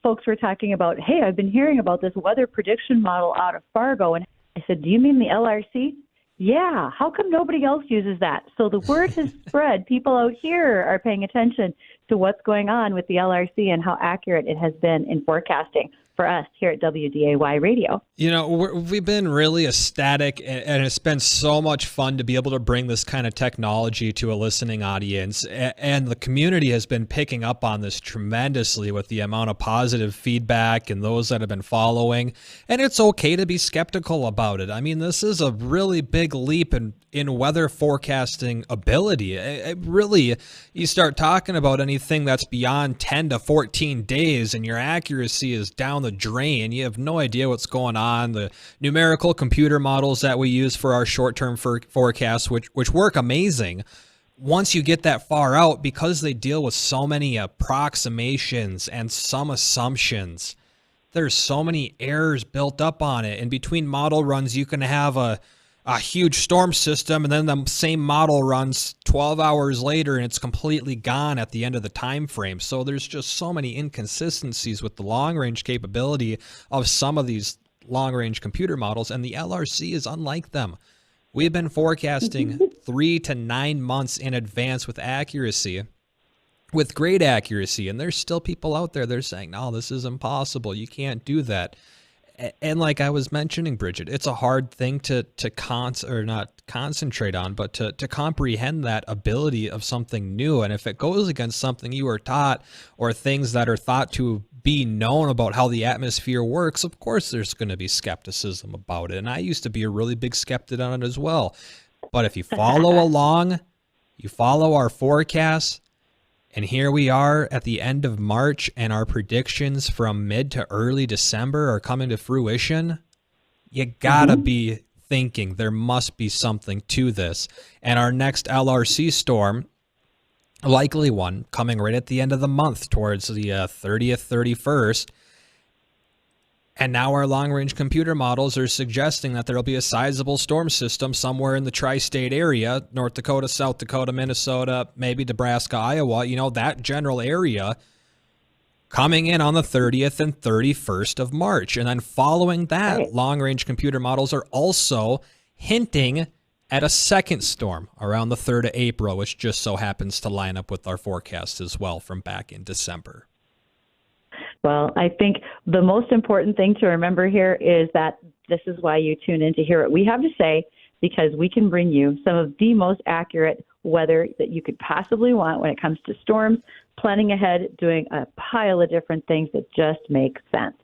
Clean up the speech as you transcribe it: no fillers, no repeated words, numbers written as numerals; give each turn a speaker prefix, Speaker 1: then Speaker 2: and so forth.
Speaker 1: folks were talking about, hey, I've been hearing about this weather prediction model out of Fargo. And I said, do you mean the LRC? Yeah, how come nobody else uses that? So the word has spread. People out here are paying attention to what's going on with the LRC and how accurate it has been in forecasting for us here at WDAY Radio.
Speaker 2: You know, we've been really ecstatic, and it's been so much fun to be able to bring this kind of technology to a listening audience. And the community has been picking up on this tremendously with the amount of positive feedback and those that have been following. And it's okay to be skeptical about it. I mean, this is a really big leap in weather forecasting ability. It really, you start talking about anything that's beyond 10 to 14 days and your accuracy is down the drain. You have no idea what's going on. The numerical computer models that we use for our short-term forecasts, which work amazing, once you get that far out, because they deal with so many approximations and some assumptions, there's so many errors built up on it. And between model runs, you can have a huge storm system, and then the same model runs 12 hours later and it's completely gone at the end of the time frame. So there's just so many inconsistencies with the long-range capability of some of these long-range computer models, and the LRC is unlike them. We've been forecasting 3 to 9 months in advance with accuracy, with great accuracy, and there's still people out there, they're saying, no, this is impossible. You can't do that. And like I was mentioning, Bridget, it's a hard thing to not concentrate on, but to comprehend that ability of something new. And if it goes against something you were taught or things that are thought to be known about how the atmosphere works, of course there's going to be skepticism about it. And I used to be a really big skeptic on it as well. But if you follow along, you follow our forecasts, and here we are at the end of March, and our predictions from mid to early December are coming to fruition. You gotta be thinking there must be something to this. And our next LRC storm, likely one, coming right at the end of the month towards the 30th, 31st. And now our long-range computer models are suggesting that there'll be a sizable storm system somewhere in the tri-state area, North Dakota, South Dakota, Minnesota, maybe Nebraska, Iowa, you know, that general area, coming in on the 30th and 31st of March. And then following that, long-range computer models are also hinting at a second storm around the 3rd of April, which just so happens to line up with our forecast as well from back in December.
Speaker 1: Well, I think the most important thing to remember here is that this is why you tune in to hear what we have to say, because we can bring you some of the most accurate weather that you could possibly want when it comes to storms, planning ahead, doing a pile of different things that just make sense.